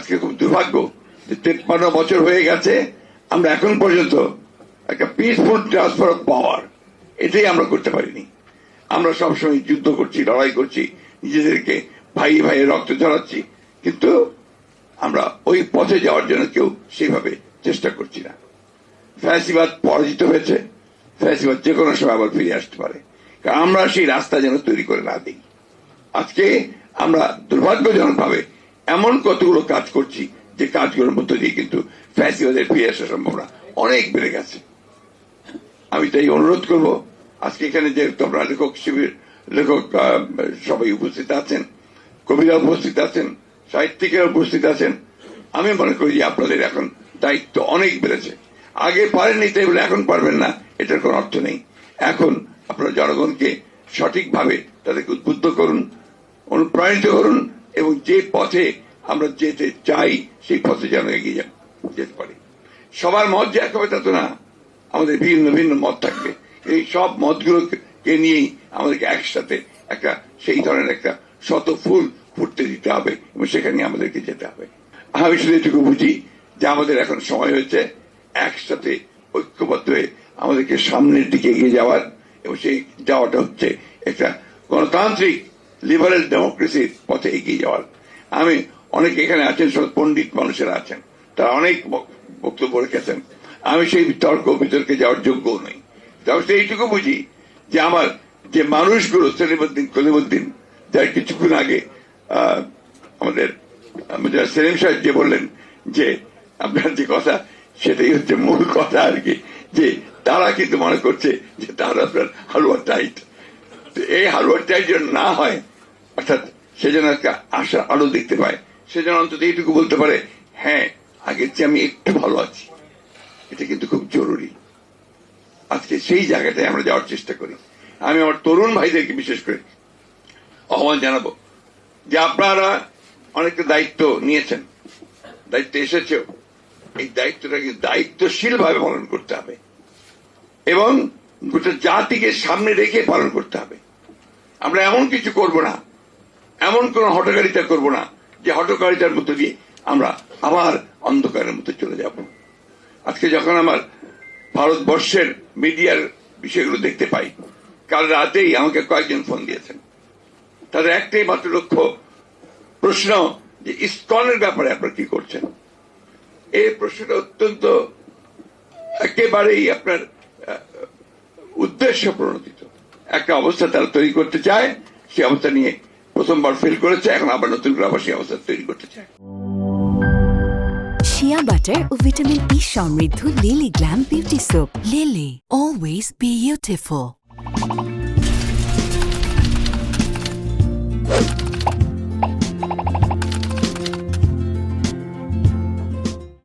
আজকে খুব দুর্ভাগ্য যে 53 বছর হয়ে গেছে, আমরা এখন পর্যন্ত একটা পিসফুল ট্রান্সফার অফ পাওয়ার এটাই আমরা করতে পারিনি। আমরা সবসময় যুদ্ধ করছি, লড়াই করছি, নিজেদেরকে ভাই ভাই রক্ত ঝরাচ্ছি, কিন্তু আমরা ওই পথে যাওয়ার জন্য কেউ সেইভাবে চেষ্টা করছি না। ফ্যাসিবাদ পরাজিত হয়েছে, ফ্যাসিবাদ যে কোনো সময় আবার ফিরে আসতে পারে, কারণ আমরা সেই রাস্তা যেন তৈরি করে না দিই। আজকে আমরা দুর্ভাগ্যজনক ভাবে এমন কতগুলো কাজ করছি যে কাজগুলোর মধ্য দিয়ে কিন্তু ফ্যাসিবাদের ফিরে আসার সম্ভাবনা অনেক বেড়ে গেছে। আমি তাই অনুরোধ করব, আজকে এখানে যে তোমরা লেখক শিবির লেখক সবাই উপস্থিত আছেন, কবিরা উপস্থিত আছেন, সাহিত্যিকেরা উপস্থিত আছেন, আমি মনে করি যে আপনাদের এখন দায়িত্ব অনেক বেড়েছে। আগে পারেননি তাই বলে এখন পারবেন না, এটার কোনো অর্থ নেই। এখন আপনারা জনগণকে সঠিকভাবে তাদেরকে উদ্বুদ্ধ করুন, অনুপ্রাণিত করুন, এবং যে পথে আমরা যেতে চাই সেই পথে যেন এগিয়ে যেতে পারি। সবার মত যে এক হবে তা তো না, আমাদের ভিন্ন ভিন্ন মত থাকবে। এই সব মতগুলোকে নিয়েই আমাদেরকে একসাথে একটা সেই ধরনের একটা শত ফুল ফুটতে দিতে হবে এবং সেখানে আমাদেরকে যেতে হবে। আমি শুধু এটুকু বুঝি যে আমাদের এখন সময় হয়েছে একসাথে ঐক্যবদ্ধ হয়ে আমাদেরকে সামনের দিকে এগিয়ে যাওয়ার, এবং সেই যাওয়াটা হচ্ছে একটা গণতান্ত্রিক লিবারেল ডেমোক্রেসির পথে এগিয়ে যাওয়ার। আমি অনেক এখানে আছেন, সব পণ্ডিত মানুষেরা আছেন, তারা অনেক বক্তব্য রেখেছেন। আমি সেই তর্ক বিতর্কে যাওয়ার যোগ্য নই। তাহলে এইটুকু বুঝি যে আমার যে মানুষগুলো সেলিমউদ্দিন কলিমউদ্দিন, যার কিছুক্ষণ আগে আমাদের সেলিম সাহেব যে বললেন যে আপনার যে কথা সেটাই হচ্ছে মূল কথা আর কি, যে তারা কিন্তু মনে করছে যে তার আপনার হালুয়া টাইট। এই হালুয়া টাইট যেন না হয়, অর্থাৎ সে যেন একটা আশার আলো দেখতে পায়, সে যেন অন্তত এইটুকু বলতে পারে, হ্যাঁ আগের চেয়ে আমি একটু ভালো আছি। এটা কিন্তু খুব জরুরি। আজকে সেই জায়গাটায় আমরা যাওয়ার চেষ্টা করি। আমি আমার তরুণ ভাইদেরকে বিশেষ করে আহ্বান জানাবো যে আপনারা অনেকটা দায়িত্ব নিয়েছেন, দায়িত্ব এসেছেও, এই দায়িত্বটাকে দায়িত্বশীল ভাবে পালন করতে হবে এবং গোটা জাতিকে সামনে রেখে পালন করতে হবে। আমরা এমন কিছু করব না, এমন কোন হঠকারিতা করব না যে হঠকারিতার মধ্য দিয়ে আমরা আবার অন্ধকারের মধ্যে চলে যাব। আজকে যখন আমার ভারতবর্ষের মিডিয়ার বিষয়গুলো দেখতে পাই, কাল রাতেই আমাকে কয়েকজন ফোন দিয়েছেন, তাদের একটাই মাত্র লক্ষ্য, প্রশ্ন যে ইসকনের ব্যাপারে আপনারা কি করছেন। এই প্রশ্নটা অত্যন্ত একেবারেই আপনার উদ্দেশ্য প্রণোদিত একটা অবস্থা তারা তৈরি করতে চায়। সেই অবস্থা নিয়ে প্রথমবার ফেল করেছে, এখন আবার নতুন করে আবার সেই অবস্থা তৈরি করতে চায়। শিয়া বাটার ও ভিটামিন ই সমৃদ্ধ lily glam beauty soap. Lily, always beautiful.